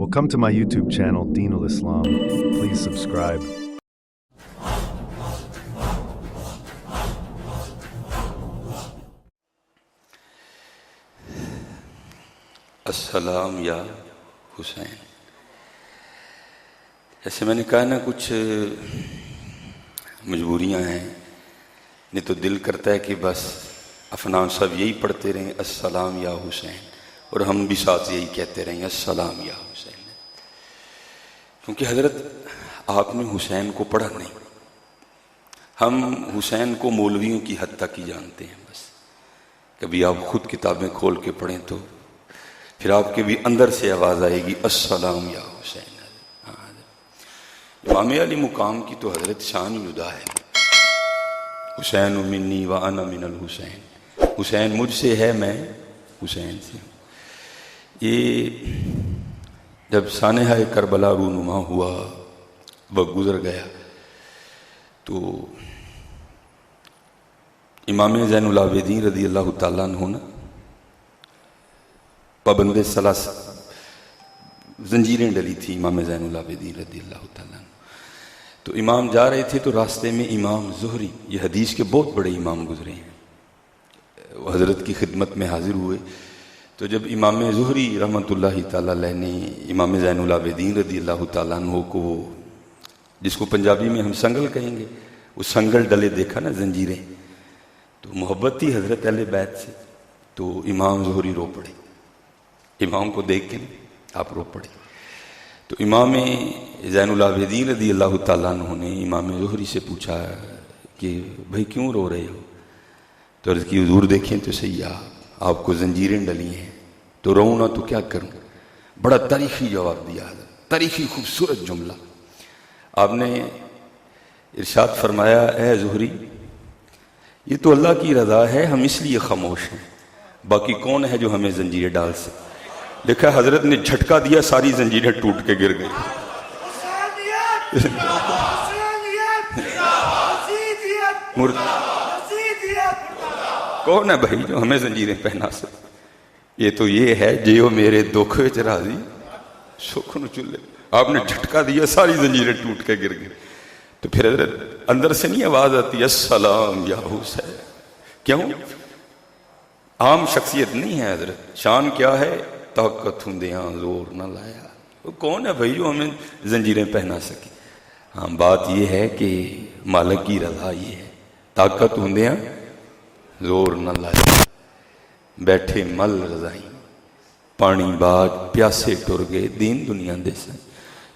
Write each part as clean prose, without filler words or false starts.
Welcome to my YouTube channel, Deen al-Islam. Please subscribe. السلام یا حسین. جیسے میں نے کہا نا, کچھ مجبوریاں ہیں, نہیں تو دل کرتا ہے کہ بس افنان صاحب یہی پڑھتے رہیں السلام یا حسین, اور ہم بھی ساتھ یہی کہتے رہیں السلام یا حسین, کیونکہ حضرت آپ نے حسین کو پڑھا نہیں. ہم حسین کو مولویوں کی حد تک ہی جانتے ہیں. بس کبھی آپ خود کتابیں کھول کے پڑھیں تو پھر آپ کے بھی اندر سے آواز آئے گی السلام یا حسین. امام علی مقام کی تو حضرت شان جدا ہے. حسین منی وانا من الحسین, حسین مجھ سے ہے, میں حسین سے ہوں. یہ جب سانحہ کربلا رونما ہوا, وقت گزر گیا, تو امام زین العابدین رضی اللہ تعالیٰ عنہ نا پابند ثلاث زنجیریں ڈلی تھی امام زین العابدین رضی اللہ تعالیٰ عنہ. تو امام جا رہے تھے تو راستے میں امام زہری, یہ حدیث کے بہت بڑے امام گزرے ہیں, وہ حضرت کی خدمت میں حاضر ہوئے. تو جب امام زہری رحمۃ اللہ تعالیٰ علیہ نے امام زین العابدین رضی اللہ تعالیٰ عنہ کو, جس کو پنجابی میں ہم سنگل کہیں گے, وہ سنگل ڈلے دیکھا نا, زنجیریں, تو محبت تھی حضرت اہل بیت سے, تو امام زہری رو پڑے. امام کو دیکھ کے آپ رو پڑے. تو امام زین العابدین رضی اللہ تعالیٰ عنہ نے امام زہری سے پوچھا کہ بھائی کیوں رو رہے ہو؟ تو عرض کی حضور دیکھیں تو صحیح, آپ کو زنجیریں ڈلی ہیں تو رو نہ تو کیا کروں. بڑا تاریخی جواب دیا, تاریخی خوبصورت جملہ. آپ نے ارشاد فرمایا اے زہری, یہ تو اللہ کی رضا ہے, ہم اس لیے خاموش ہیں, باقی کون ہے جو ہمیں زنجیریں ڈال سکے. دیکھا حضرت نے جھٹکا دیا, ساری زنجیریں ٹوٹ کے گر گئی. کون ہے بھائی جو ہمیں زنجیریں پہنا سکے؟ یہ تو یہ ہے جیو میرے دکھ وچ راضی سکھ نو چلے. آپ نے جھٹکا دیا, ساری زنجیریں ٹوٹ کے گر گئی. تو پھر حضرت اندر سے نہیں آواز آتی السلام یا حسین. کیوں؟ عام شخصیت نہیں ہے حضرت. شان کیا ہے؟ طاقت ہندیاں زور نہ لایا. وہ کون ہے بھائی جو ہمیں زنجیریں پہنا سکے؟ ہاں, بات یہ ہے کہ مالک کی رضا یہ ہے, طاقت ہندیاں زور نہ لایا, بیٹھے مل رضائی, پانی باغ پیاسے ٹر گئے, دین دنیا دے سن.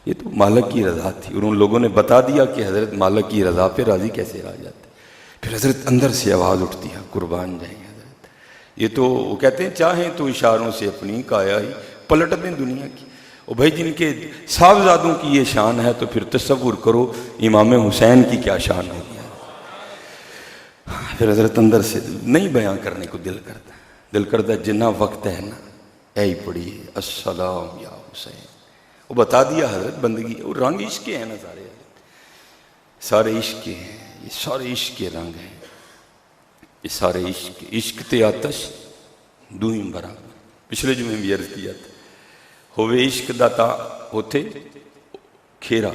یہ تو مالک کی رضا تھی, اور ان لوگوں نے بتا دیا کہ حضرت مالک کی رضا پہ راضی کیسے آ جاتے. پھر حضرت اندر سے آواز اٹھتی ہے قربان جائیں حضرت. یہ تو وہ کہتے ہیں چاہیں تو اشاروں سے اپنی کایا ہی پلٹ دیں دنیا کی. اور بھائی جن کے صاحبزادوں کی یہ شان ہے تو پھر تصور کرو امام حسین کی کیا شان ہوگی. پھر حضرت اندر سے نہیں بیان کرنے کو دل کرتا جنہ وقت ہے نا اے ہی پڑھیے السلام یا حسین. وہ بتا دیا حضرت بندگی, اور رنگ عشق کے ہیں نا سارے, سارے عشق کے ہیں, یہ سارے عشق کے رنگ ہیں, یہ سارے عشق تے آتش دوئم برابر. پچھلے جمعے بھی عرض کیا تھا, ہوئے عشق داتا ہوتے کھیرا,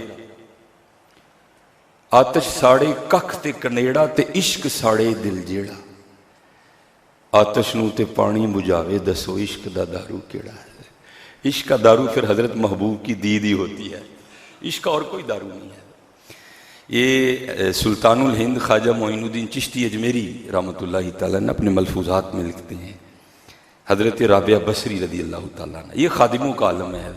آتش ساڑے ککھ تے کنیڑا, تے عشق ساڑے دل جیڑا. آتش نو تے پانی بجھاوے, دسو عشق دا دارو کیڑا ہے. عشق کا دارو پھر حضرت محبوب کی دید ہی ہوتی ہے, عشق کا اور کوئی دارو نہیں ہے. یہ سلطان الہند خواجہ معین الدین چشتی اجمیری رحمۃ اللہ تعالیٰ نے اپنے ملفوظات میں لکھتے ہیں, حضرت رابعہ بصری رضی اللہ تعالیٰ نے, یہ خادموں کا عالم ہے.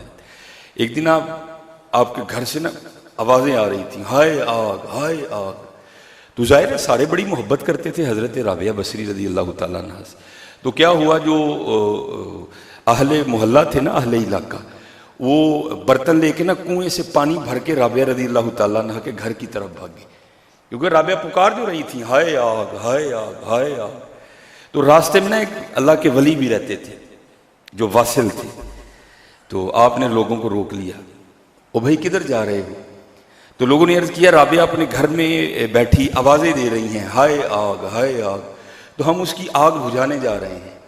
ایک دن آپ کے گھر سے نا آوازیں آ رہی تھیں, ہائے آگ ہائے آگ. تو ظاہر ہے سارے بڑی محبت کرتے تھے حضرت رابعہ بصری رضی اللہ تعالیٰ عنہ سے. تو کیا ہوا, جو اہل محلہ تھے نا, اہل علاقہ, وہ برتن لے کے نا کنویں سے پانی بھر کے رابعہ رضی اللہ تعالیٰ عنہ کے گھر کی طرف بھاگے, کیونکہ رابعہ پکار جو رہی تھیں ہائے آگ ہائے آگ ہائے آگ. تو راستے میں نا ایک اللہ کے ولی بھی رہتے تھے جو واصل تھے. تو آپ نے لوگوں کو روک لیا, او بھائی کدھر جا رہے ہو؟ تو لوگوں نے عرض کیا رابعہ اپنے گھر میں بیٹھی آوازیں دے رہی ہیں ہائے آگ ہائے آگ, تو ہم اس کی آگ بجھانے جا رہے ہیں.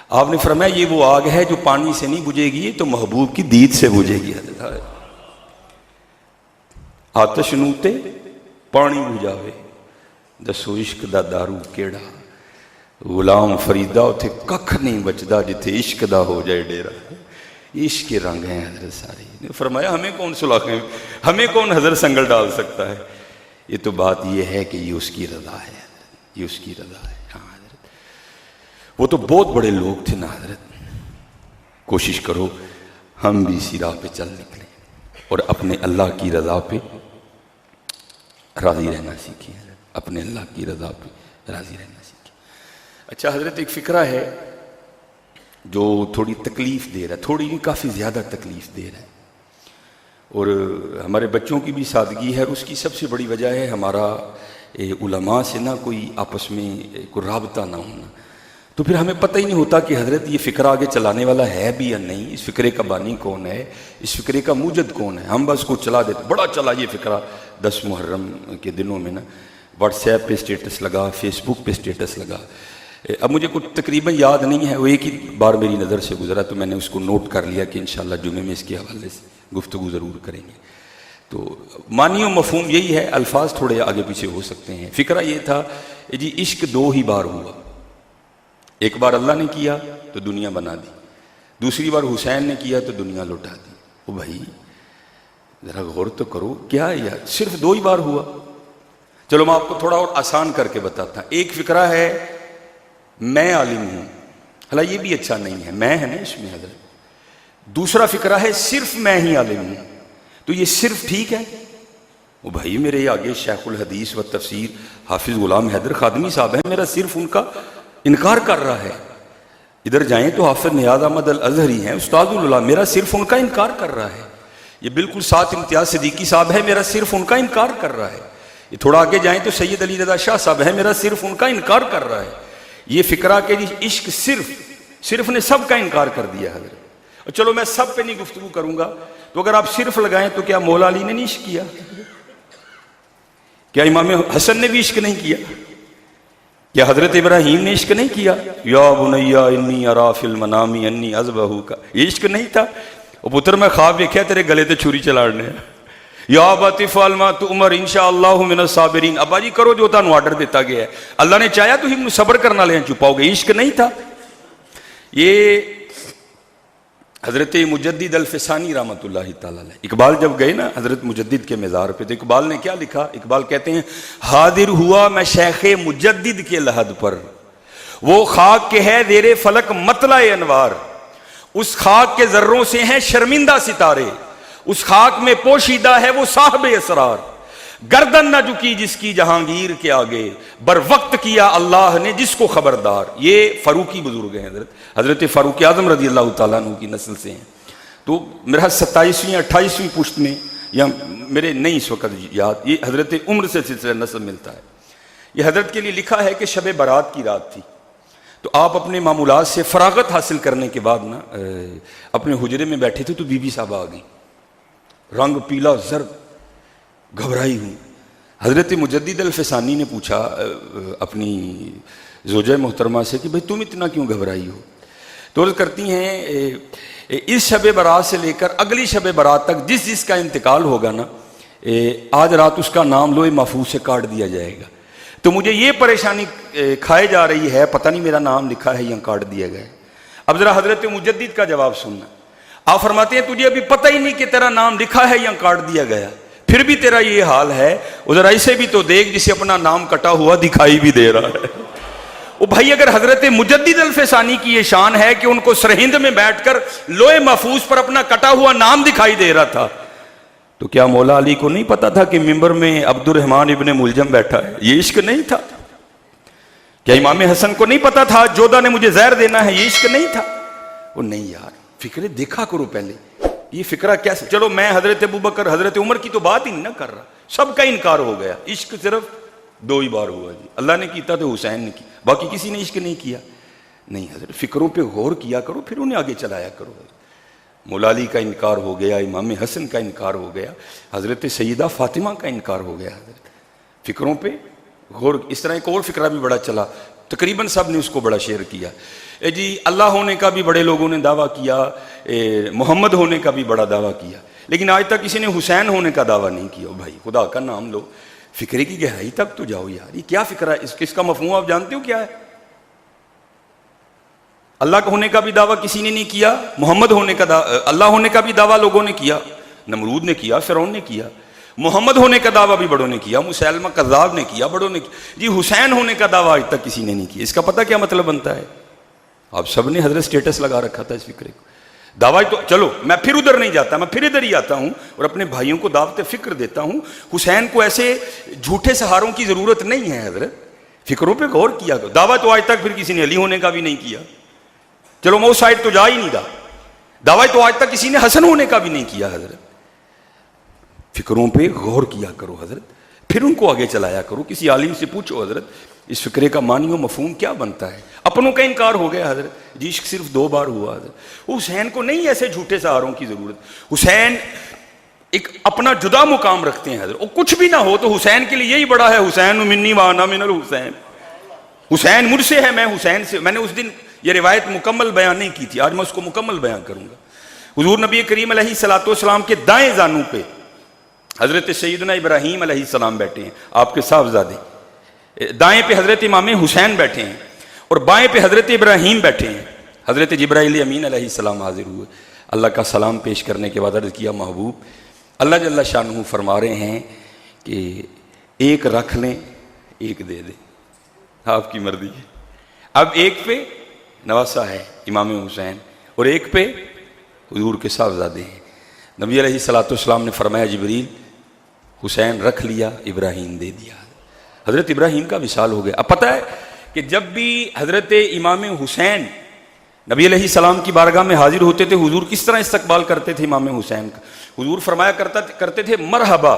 آپ نے فرمایا یہ وہ آگ ہے جو پانی سے نہیں بجھے گی، تو محبوب کی دید سے بجھے گی. آتش نو تے پانی بجھاوے دسو عشق دا دارو کیڑا. غلام فریدا اتھے ککھ نہیں بچدا جتھے عشق دا ہو جائے ڈیرا. عشق کے رنگ ہیں حضرت سارے. فرمایا ہمیں کون سلاخیں، ہمیں کون حضرت سنگل ڈال سکتا ہے. یہ تو بات یہ ہے کہ یہ اس کی رضا ہے، یہ اس کی رضا ہے. ہاں حضرت وہ تو بہت بڑے لوگ تھے نا حضرت. کوشش کرو ہم بھی اسی راہ پہ چل نکلیں اور اپنے اللہ کی رضا پہ راضی رہنا سیکھیں. اپنے اللہ کی رضا پہ راضی رہنا سیکھیں. اچھا حضرت ایک فقرہ ہے جو تھوڑی تکلیف دے رہا ہے، تھوڑی نہیں کافی زیادہ تکلیف دے رہا ہے، اور ہمارے بچوں کی بھی سادگی ہے، اور اس کی سب سے بڑی وجہ ہے ہمارا علماء سے نہ کوئی آپس میں کوئی رابطہ نہ ہونا. تو پھر ہمیں پتہ ہی نہیں ہوتا کہ حضرت یہ فقرہ آگے چلانے والا ہے بھی یا نہیں، اس فقرے کا بانی کون ہے، اس فقرے کا موجد کون ہے. ہم بس کو چلا دیتے، بڑا چلا یہ فقرہ 10 محرم کے دنوں میں نا، واٹس ایپ پہ سٹیٹس لگا، فیس بک پہ سٹیٹس لگا. اب مجھے کچھ تقریباً یاد نہیں ہے، وہ ایک ہی بار میری نظر سے گزرا تو میں نے اس کو نوٹ کر لیا کہ انشاءاللہ جمعے میں اس کے حوالے سے گفتگو ضرور کریں گے. تو معنی و مفہوم یہی ہے، الفاظ تھوڑے آگے پیچھے ہو سکتے ہیں. فقرہ یہ تھا جی عشق 2 ہی بار ہوا. ایک بار اللہ نے کیا تو دنیا بنا دی، دوسری بار حسین نے کیا تو دنیا لوٹا دی. او بھائی ذرا غور تو کرو، کیا یار صرف 2 ہی بار ہوا. چلو میں آپ کو تھوڑا اور آسان کر کے بتاتا. ایک فقرہ ہے میں عالم ہوں، حالانکہ یہ بھی اچھا نہیں ہے، میں ہے نا اس میں حضرت. دوسرا فقرہ ہے صرف میں ہی عالم ہوں، تو یہ صرف ٹھیک ہے. وہ بھائی میرے آگے شیخ الحدیث و تفسیر حافظ غلام حیدر خادمی صاحب ہیں، میرا صرف ان کا انکار کر رہا ہے. ادھر جائیں تو حافظ نیاز احمد الازہری ہیں استاد العلماء، میرا صرف ان کا انکار کر رہا ہے. یہ بالکل ساتھ امتیاز صدیقی صاحب ہے، میرا صرف ان کا انکار کر رہا ہے. یہ تھوڑا آگے جائیں تو سید علی رضا شاہ صاحب ہیں، میرا صرف ان کا انکار کر رہا ہے. یہ فقرہ کہ عشق صرف نے سب کا انکار کر دیا حضرت. اور چلو میں سب پہ نہیں گفتگو کروں گا، تو اگر آپ صرف لگائیں تو کیا مولا علی نے نہیں عشق کیا؟ کیا امام حسن نے بھی عشق نہیں کیا؟ کیا حضرت ابراہیم نے عشق نہیں کیا؟ یا بنیا انی ارا فی المنام انی اذبحک، یہ عشق نہیں تھا؟ اور پتر میں خواب دیکھا تیرے گلے تے چھری چلاڑنے. یا ابت افعل ما تؤمر انشاءاللہ من الصابرین. ابا جی کرو جو تانوں آرڈر دیتا گیا ہے، اللہ نے چاہیا تو ہم صبر کرنا لیں چھپاؤ گے. عشق نہیں تھا. یہ حضرت مجدد الفسانی رحمۃ اللہ تعالی علیہ، اقبال جب گئے نا حضرت مجدد کے مزار پہ، تو اقبال نے کیا لکھا؟ اقبال کہتے ہیں حاضر ہوا میں شیخ مجدد کے لحد پر، وہ خاک کے ہے زیر فلک مطلع انوار، اس خاک کے ذروں سے ہیں شرمندہ ستارے، اس خاک میں پوشیدہ ہے وہ صاحب اسرار، گردن نہ جھکی جس کی جہانگیر کے آگے، بر وقت کیا اللہ نے جس کو خبردار. یہ فاروقی بزرگ ہیں، حضرت فاروق اعظم رضی اللہ تعالیٰ عنہ کی نسل سے ہیں. تو میرا 27ویں 28ویں پشت میں، یا میرے نہیں اس وقت یاد، یہ حضرت عمر سے سلسلہ نسل ملتا ہے. یہ حضرت کے لیے لکھا ہے کہ شب برات کی رات تھی، تو آپ اپنے معمولات سے فراغت حاصل کرنے کے بعد نا اپنے حجرے میں بیٹھے تھے، تو بی بی صاحب آ گئی، رنگ پیلا زرد، گھبرائی ہوں. حضرت مجدد الفسانی نے پوچھا اپنی زوجہ محترمہ سے کہ بھئی تم اتنا کیوں گھبرائی ہو؟ تو عرض کرتی ہیں اس شب برات سے لے کر اگلی شب برات تک جس کا انتقال ہوگا نا، آج رات اس کا نام لوح محفوظ سے کاٹ دیا جائے گا. تو مجھے یہ پریشانی کھائے جا رہی ہے، پتہ نہیں میرا نام لکھا ہے یا کاٹ دیا گیا. اب ذرا حضرت مجدد کا جواب سننا. آپ فرماتے ہیں تجھے ابھی پتہ ہی نہیں کہ تیرا نام لکھا ہے یا کاٹ دیا گیا، پھر بھی تیرا یہ حال ہے. ادھر ایسے بھی تو دیکھ جسے اپنا نام کٹا ہوا دکھائی بھی دے رہا ہے. وہ بھائی اگر حضرت مجدد الفسانی کی یہ شان ہے کہ ان کو سرہند میں بیٹھ کر لوح محفوظ پر اپنا کٹا ہوا نام دکھائی دے رہا تھا، تو کیا مولا علی کو نہیں پتا تھا کہ ممبر میں عبد الرحمن ابن ملجم بیٹھا ہے؟ یہ عشق نہیں تھا. کیا امام حسن کو نہیں پتا تھا جودہ نے مجھے زہر دینا ہے؟ یہ عشق نہیں تھا. وہ نہیں یار، فکرے دیکھا کرو پہلے یہ فکرہ کیسے. چلو میں حضرت ابوبکر حضرت عمر کی تو بات ہی نہیں نہ کر رہا، سب کا انکار ہو گیا. عشق صرف 2 ہی بار ہوا جی. اللہ نے کیتا تو حسین نے کی، باقی کسی نے عشق نہیں کیا. نہیں حضرت فکروں پہ غور کیا کرو، پھر انہیں آگے چلایا کرو. مولا علی کا انکار ہو گیا، امام حسن کا انکار ہو گیا، حضرت سیدہ فاطمہ کا انکار ہو گیا. حضرت فکروں پہ غور. اس طرح ایک اور فکرہ بھی بڑا چلا، تقریباً سب نے اس کو بڑا شیئر کیا. جی اللہ ہونے کا بھی بڑے لوگوں نے دعویٰ کیا, محمد ہونے کا بھی بڑا دعویٰ کیا, لیکن آج تک کسی نے حسین ہونے کا دعویٰ نہیں کیا. بھائی خدا کا نام لو, فکرے کی گہرائی تک تو جاؤ یار. یہ کیا فکر ہے, اس کا مفہوم آپ جانتے ہو کیا ہے؟ اللہ کا ہونے کا بھی دعویٰ کسی نے نہیں کیا, محمد ہونے کا اللہ ہونے کا بھی دعویٰ لوگوں نے کیا, نمرود نے کیا, فرعون نے کیا. محمد ہونے کا دعویٰ بھی بڑوں نے کیا, مسیلمہ کذاب نے کیا, بڑوں نے کیا. جی حسین ہونے کا دعویٰ آج تک کسی نے نہیں کیا. اس کا پتہ کیا مطلب بنتا ہے؟ آپ سب نے حضرت سٹیٹس لگا رکھا تھا اس فکرے کو. دعویٰ تو چلو میں پھر ادھر نہیں جاتا, میں پھر ادھر ہی آتا ہوں اور اپنے بھائیوں کو دعوت فکر دیتا ہوں. حسین کو ایسے جھوٹے سہاروں کی ضرورت نہیں ہے حضرت, فکروں پہ غور کیا کرو. دعویٰ تو آج تک پھر کسی نے علی ہونے کا بھی نہیں کیا, چلو میں اس سائڈ تو جا ہی نہیں رہا. دعویٰ تو آج تک کسی نے حسن ہونے کا بھی نہیں کیا حضرت. فکروں پہ غور کیا کرو حضرت, پھر ان کو آگے چلایا کرو. کسی عالم سے پوچھو حضرت اس فکرے کا معنی و مفہوم کیا بنتا ہے. اپنوں کا انکار ہو گیا حضرت, جی عشق صرف 2 بار ہوا حضرت. حسین کو نہیں ایسے جھوٹے سہاروں کی ضرورت. حسین ایک اپنا جدا مقام رکھتے ہیں حضرت. وہ کچھ بھی نہ ہو تو حسین کے لیے یہی بڑا ہے, حسین منی وانا من الحسین, حسین مجھ سے ہے, میں حسین سے. میں نے اس دن یہ روایت مکمل بیان نہیں کی تھی, آج میں اس کو مکمل بیان کروں گا. حضور نبی کریم علیہ الصلوۃ والسلام کے دائیں زانو پہ حضرت سیدنا ابراہیم علیہ السلام بیٹھے ہیں, آپ کے صاحبزادے. دائیں پہ حضرت امام حسین بیٹھے ہیں اور بائیں پہ حضرت ابراہیم بیٹھے ہیں. حضرت جبرائیل امین علیہ السلام حاضر ہوئے. اللہ کا سلام پیش کرنے کے بعد عرض کیا, محبوب اللہ جل شانہ فرما رہے ہیں کہ ایک رکھ لیں ایک دے دیں, آپ کی مرضی ہے. اب ایک پہ نواسہ ہے امام حسین اور ایک پہ حضور کے صاحبزادے ہیں. نبی علیہ الصلوۃ والسلام نے فرمایا جبریل حسین رکھ لیا, ابراہیم دے دیا. حضرت ابراہیم کا وصال ہو گیا. اب پتہ ہے کہ جب بھی حضرت امام حسین نبی علیہ السلام کی بارگاہ میں حاضر ہوتے تھے, حضور کس طرح استقبال کرتے تھے امام حسین کا؟ حضور فرمایا کرتے تھے مرحبا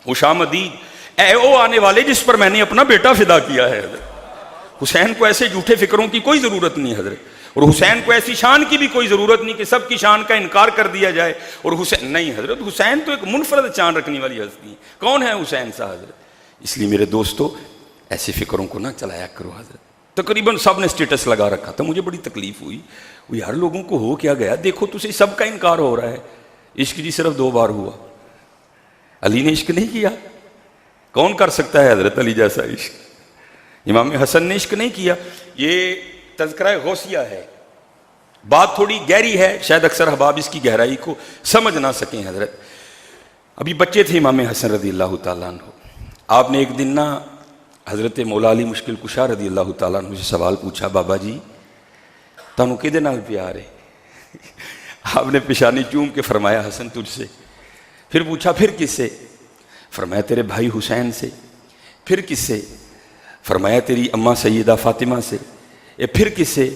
خوشامدید, اے او آنے والے جس پر میں نے اپنا بیٹا فدا کیا ہے. حضرت حسین کو ایسے جھوٹے فکروں کی کوئی ضرورت نہیں حضرت, اور حسین کو ایسی شان کی بھی کوئی ضرورت نہیں کہ سب کی شان کا انکار کر دیا جائے. اور حسین نہیں حضرت, حسین تو ایک منفرد شان رکھنے والی ہستی ہے. کون ہے حسین صاحب حضرت؟ اس لیے میرے دوستو ایسی فکروں کو نہ چلایا کرو حضرت. تقریباً سب نے سٹیٹس لگا رکھا تھا, مجھے بڑی تکلیف ہوئی. وہ یار لوگوں کو ہو کیا گیا, دیکھو تجھے سب کا انکار ہو رہا ہے. عشق جی صرف 2 بار ہوا, علی نے عشق نہیں کیا. کون کر سکتا ہے حضرت علی جیسا عشق؟ امام حسن نے عشق نہیں کیا. یہ تذکرہ غوثیہ ہے, بات تھوڑی گہری ہے, شاید اکثر احباب اس کی گہرائی کو سمجھ نہ سکیں حضرت. ابھی بچے تھے امام حسن رضی اللہ تعالیٰ عنہ. آپ نے ایک دن نا حضرت مولا علی مشکل کشا رضی اللہ تعالیٰ عنہ سے سوال پوچھا, بابا جی تانوں کدے نال پیار ہے؟ آپ نے پیشانی چوم کے فرمایا حسن تجھ سے. پھر پوچھا پھر کس سے؟ فرمایا تیرے بھائی حسین سے. پھر کس سے؟ فرمایا تیری اماں سیدہ فاطمہ سے. پھر کس سے؟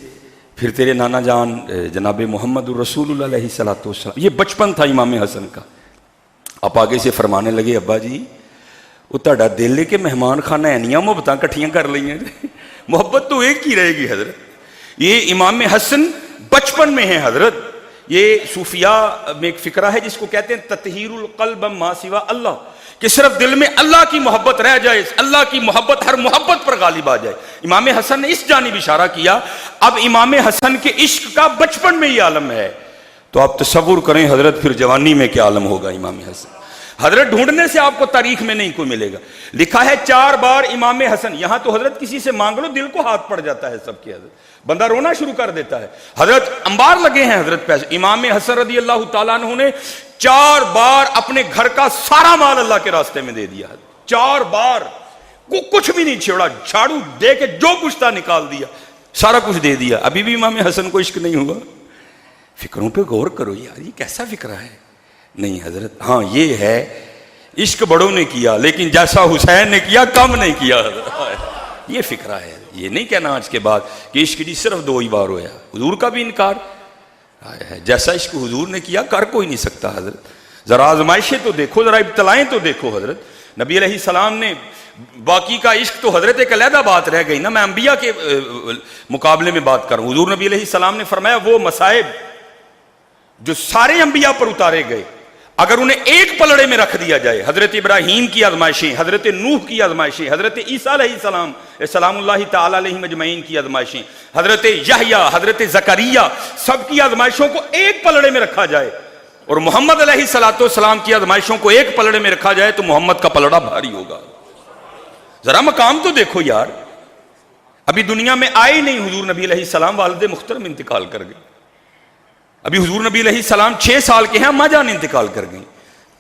پھر تیرے نانا جان جناب محمد الرسول اللہ علیہ الصلوۃ والسلام. یہ بچپن تھا امام حسن کا. آپ آگے سے فرمانے لگے, ابا جی وہ تہاڈا دل ہے کہ مہمان خانہ اینیاں محبتاں کٹھیاں کر لئیں, محبت تو ایک ہی رہے گی حضرت. یہ امام حسن بچپن میں ہے حضرت. یہ صوفیاء میں ایک فکرہ ہے جس کو کہتے ہیں تطہیر القلب ما سوا اللہ, کہ صرف دل میں اللہ کی محبت رہ جائے, اللہ کی محبت ہر محبت پر غالب آ جائے. امام حسن نے اس جانب اشارہ کیا. اب امام حسن کے عشق کا بچپن میں یہ عالم ہے, تو آپ تصور کریں حضرت پھر جوانی میں کیا عالم ہوگا امام حسن. حضرت ڈھونڈنے سے آپ کو تاریخ میں نہیں کوئی ملے گا. لکھا ہے 4 بار امام حسن, یہاں تو حضرت کسی سے مانگ لو دل کو ہاتھ پڑ جاتا ہے سب کے, حضرت بندہ رونا شروع کر دیتا ہے. حضرت انبار لگے ہیں حضرت پیسے. امام حسن رضی اللہ تعالیٰ عنہ نے 4 بار اپنے گھر کا سارا مال اللہ کے راستے میں دے دیا. 4 بار کچھ بھی نہیں چھوڑا, جھاڑو دے کے جو کچھ تھا نکال دیا, سارا کچھ دے دیا. ابھی بھی امام حسن کو عشق نہیں ہوا. فکروں پہ غور کرو یار, یہ کیسا فکرہ ہے؟ نہیں حضرت, ہاں یہ ہے عشق بڑوں نے کیا لیکن جیسا حسین نے کیا کم نہیں کیا حضرت. یہ فکرہ ہے. یہ نہیں کہنا آج کے بعد کہ عشق جی صرف 2 ہی بار ہوا. حضور کا بھی انکار ہے, جیسا عشق حضور نے کیا کر کوئی نہیں سکتا حضرت. ذرا آزمائشیں تو دیکھو, ذرا ابتلائیں تو دیکھو حضرت. نبی علیہ السلام نے باقی کا عشق تو حضرت ایک علیحدہ بات رہ گئی نا, میں انبیاء کے مقابلے میں بات کروں. حضور نبی علیہ السلام نے فرمایا وہ مصائب جو سارے انبیاء پر اتارے گئے اگر انہیں ایک پلڑے میں رکھ دیا جائے، حضرت ابراہیم کی آزمائشیں، حضرت نوح کی آزمائشیں، حضرت عیسیٰ علیہ السلام سلام اللہ تعالی علیہ اجمعین کی آزمائشیں، حضرت یحییٰ، حضرت زکریا، سب کی آزمائشوں کو ایک پلڑے میں رکھا جائے اور محمد علیہ السلام کی آزمائشوں کو ایک پلڑے میں رکھا جائے تو محمد کا پلڑا بھاری ہوگا۔ ذرا مقام تو دیکھو یار، ابھی دنیا میں آئے نہیں حضور نبی علیہ السلام، والد محترم انتقال کر گئے۔ ابھی حضور نبی علیہ السلام 6 سال کے ہیں، اماں جان انتقال کر گئیں،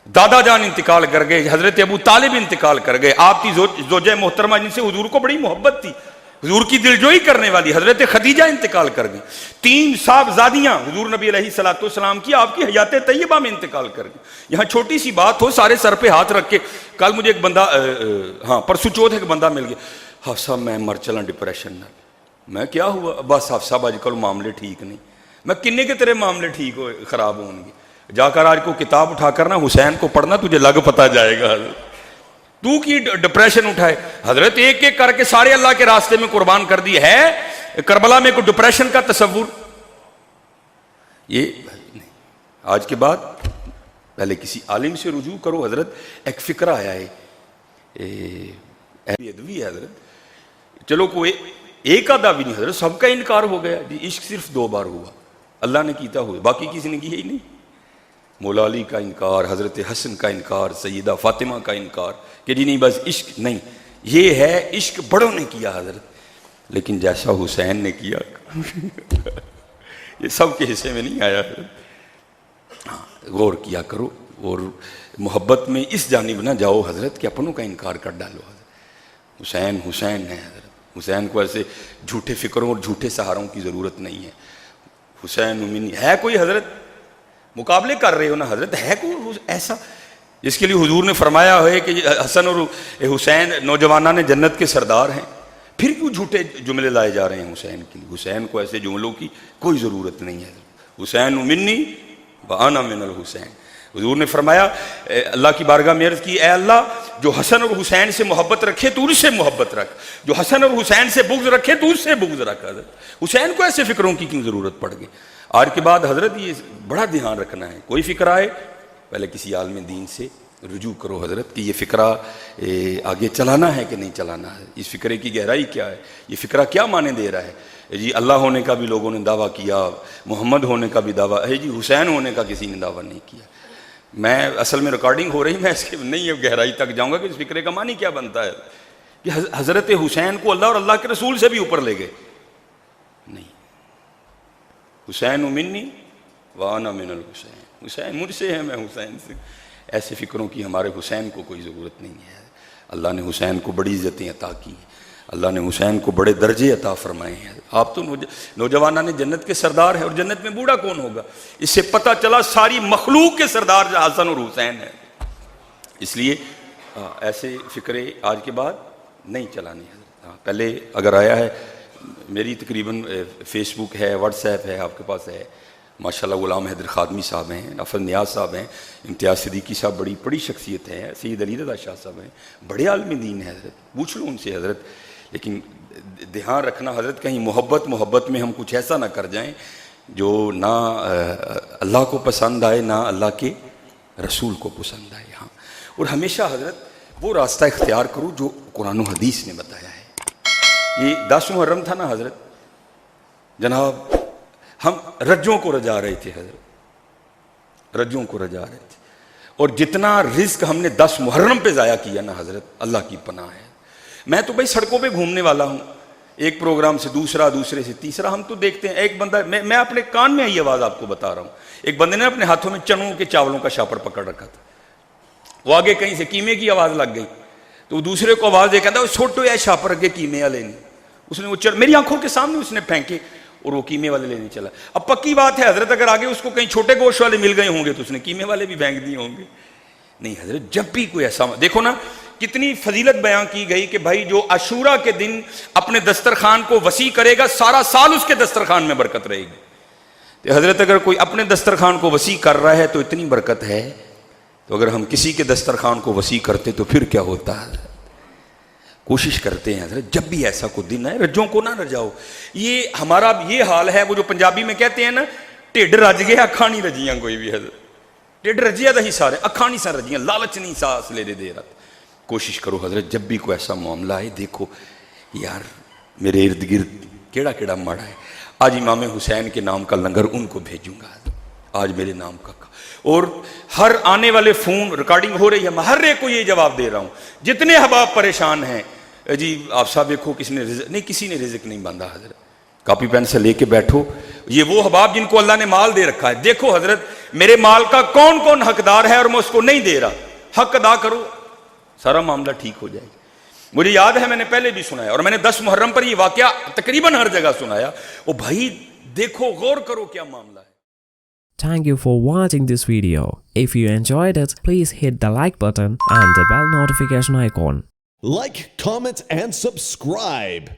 دادا جان انتقال کر گئے، حضرت ابو طالب انتقال کر گئے، آپ کی زوجہ محترمہ جن سے حضور کو بڑی محبت تھی، حضور کی دلجوئی کرنے والی حضرت خدیجہ انتقال کر گئیں، 3 صاحبزادیاں حضور نبی علیہ السلام کی آپ کی حیات طیبہ میں انتقال کر گئیں۔ یہاں چھوٹی سی بات ہو، سارے سر پہ ہاتھ رکھ کے، کل مجھے ایک بندہ پرسو چوتھ ایک بندہ مل گیا، حفصہ میں مر چلا ڈپریشن نہ، میں کیا ہوا؟ بس حفصہ آج کل معاملے ٹھیک نہیں۔ میں کنے کے تیرے معاملے ٹھیک ہو خراب ہوں گے؟ جا کر آج کو کتاب اٹھا کر نا حسین کو پڑھنا، تجھے لگ پتہ جائے گا تو کی ڈپریشن اٹھائے۔ حضرت ایک ایک کر کے سارے اللہ کے راستے میں قربان کر دی ہے، کربلا میں کوئی ڈپریشن کا تصور یہ نہیں۔ آج کے بعد پہلے کسی عالم سے رجوع کرو۔ حضرت ایک فکرہ آیا ہے ادوی ہے حضرت، چلو کوئی ایک آدھا بھی نہیں حضرت، سب کا انکار ہو گیا جی، عشق صرف 2 بار ہوا، اللہ نے کیتا ہوئے، باقی کسی نے کیا ہی نہیں۔ مولا علی کا انکار، حضرت حسن کا انکار، سیدہ فاطمہ کا انکار کہ جی نہیں بس عشق نہیں، یہ ہے عشق بڑوں نے کیا حضرت، لیکن جیسا حسین نے کیا یہ سب کے حصے میں نہیں آیا حضرت۔ غور کیا کرو اور محبت میں اس جانب نہ جاؤ حضرت کہ اپنوں کا انکار کر ڈالو حضرت۔ حسین حسین ہے حضرت، حسین کو ایسے جھوٹے فکروں اور جھوٹے سہاروں کی ضرورت نہیں ہے۔ حسین منی ہے کوئی حضرت، مقابلے کر رہے ہو نا حضرت، ہے کوئی ایسا جس کے لیے حضور نے فرمایا ہے کہ حسن اور حسین نوجوانان نے جنت کے سردار ہیں، پھر کیوں جھوٹے جملے لائے جا رہے ہیں حسین کے لیے؟ حسین کو ایسے جملوں کی کوئی ضرورت نہیں ہے۔ حسین منی وانا من الحسین، حضور نے فرمایا اللہ کی بارگاہ میں عرض کی، اے اللہ جو حسن اور حسین سے محبت رکھے تو ان سے محبت رکھ، جو حسن اور حسین سے بغض رکھے تو اس سے بغض رکھ۔ حضرت حسین کو ایسے فکروں کی کیوں ضرورت پڑ گئی؟ آج کے بعد حضرت یہ بڑا دھیان رکھنا ہے، کوئی فکر آئے پہلے کسی عالم دین سے رجوع کرو حضرت کہ یہ فکرہ آگے چلانا ہے کہ نہیں چلانا ہے، اس فکرے کی گہرائی کیا ہے، یہ فکرہ کیا معنی دے رہا ہے۔ جی اللہ ہونے کا بھی لوگوں نے دعویٰ کیا، محمد ہونے کا بھی دعویٰ ہے، جی حسین ہونے کا کسی نے دعویٰ نہیں کیا۔ میں اصل میں ریکارڈنگ ہو رہی، میں اس کے نہیں گہرائی تک جاؤں گا کہ اس فکرے کا معنی کیا بنتا ہے کہ حضرت حسین کو اللہ اور اللہ کے رسول سے بھی اوپر لے گئے نہیں۔ حسین منی وانا من الحسین، حسین مجھ سے ہے، میں حسین سے۔ ایسے فکروں کی ہمارے حسین کو کوئی ضرورت نہیں ہے۔ اللہ نے حسین کو بڑی عزتیں عطا کی ہیں، اللہ نے حسین کو بڑے درجے عطا فرمائے ہیں۔ آپ تو نوجوانان نے جنت کے سردار ہیں، اور جنت میں بوڑھا کون ہوگا؟ اس سے پتہ چلا ساری مخلوق کے سردار حسن اور حسین ہیں۔ اس لیے ایسے فکرے آج کے بعد نہیں چلانے ہیں۔ پہلے اگر آیا ہے، میری تقریباً فیس بک ہے، واٹس ایپ ہے، آپ کے پاس ہے، ماشاءاللہ غلام حیدر خادمی صاحب ہیں، افضل نیاز صاحب ہیں، امتیاز صدیقی صاحب بڑی شخصیت ہیں، سید علی رضا شاہ صاحب ہیں، بڑے عالم دین ہیں حضرت، پوچھ لو ان سے حضرت۔ لیکن دھیان رکھنا حضرت کہیں محبت میں ہم کچھ ایسا نہ کر جائیں جو نہ اللہ کو پسند آئے نہ اللہ کے رسول کو پسند آئے۔ ہاں، اور ہمیشہ حضرت وہ راستہ اختیار کرو جو قرآن و حدیث نے بتایا ہے۔ یہ 10 محرم تھا نا حضرت، جناب ہم رجوں کو رجا رہے تھے حضرت، رجوں کو رجا رہے تھے، اور جتنا رزق ہم نے 10 محرم پہ ضائع کیا نا حضرت، اللہ کی پناہ ہے۔ میں تو بھائی سڑکوں پہ گھومنے والا ہوں، ایک پروگرام سے دوسرا، دوسرے سے تیسرا، ہم تو دیکھتے ہیں ایک بندہ، میں اپنے کان میں یہ آواز آپ کو بتا رہا ہوں، ایک بندے نے اپنے ہاتھوں میں چنوں کے چاولوں کا شاپر پکڑ رکھا تھا، وہ آگے کہیں سے قیمے کی آواز لگ گئی تو دوسرے کو آواز دے کہتا ہے چھوٹو یا شاپر کے قیمے والے نے، اس نے وہ میری آنکھوں کے سامنے اس نے پھینکے اور وہ قیمے والے لینے چلا۔ اب پکی بات ہے حضرت، اگر آگے اس کو کہیں چھوٹے گوشت والے مل گئے ہوں گے تو اس نے قیمے والے بھی پھینک دیے ہوں گے۔ نہیں حضرت، جب بھی کوئی ایسا دیکھو نا، کتنی فضیلت بیان کی گئی کہ بھائی جو عاشورہ کے دن اپنے دسترخوان کو وسیع کرے گا، سارا سال اس کے دسترخوان میں برکت رہے گی۔ تو حضرت اگر کوئی اپنے دسترخوان کو وسیع کر رہا ہے تو اتنی برکت ہے، تو اگر ہم کسی کے دسترخوان کو وسیع کرتے تو پھر کیا ہوتا ہے؟ کوشش کرتے ہیں حضرت جب بھی ایسا کوئی دن ہے رجوں کو نہ رجاؤ۔ یہ ہمارا یہ حال ہے، وہ جو پنجابی میں کہتے ہیں نا، ٹھڈ رج گیا اکھاں نہیں رجیاں کوئی بھی حضرت، ਢਿੱਡ ਰੱਜਿਆ ਦਾ ਹੀ ਸਾਰੇ, ਅੱਖਾਂ ਨਹੀਂ ਸਨ ਰੱਜੀਆਂ, ਲਾਲਚ ਨਹੀਂ ਸਾਸ ਲੈ ਦੇ ਰਤ. کوشش کرو حضرت جب بھی کوئی ایسا معاملہ آئے دیکھو یار میرے ارد گرد کیڑا کیڑا ماڑا ہے. آج امام حسین کے نام کا لنگر ان کو بھیجوں گا, آج میرے نام کا. اور ہر آنے والے فون ریکارڈنگ ہو رہی ہے, میں ہر ایک کو یہ جواب دے رہا ہوں. جتنے احباب پریشان ہیں جی آپ صاحب دیکھو کس نے رزق نہیں, کسی نے رزق نہیں باندھا حضرت. کاپی پین سے لے کے بیٹھو, یہ وہ احباب جن کو اللہ نے مال دے رکھا ہے, دیکھو حضرت میرے مال کا کون کون حقدار ہے اور میں اس کو نہیں دے رہا, حق ادا کرو, سارا معاملہ ٹھیک ہو جائے گا. مجھے یاد ہے میں نے پہلے بھی سنایا اور میں نے 10 محرم پر یہ واقعہ تقریباً ہر جگہ سنایا. او بھائی دیکھو غور کرو کیا معاملہ ہے. Thank you for watching this video. If you enjoyed it, please hit the like button and the bell notification icon. Like, comment, and subscribe.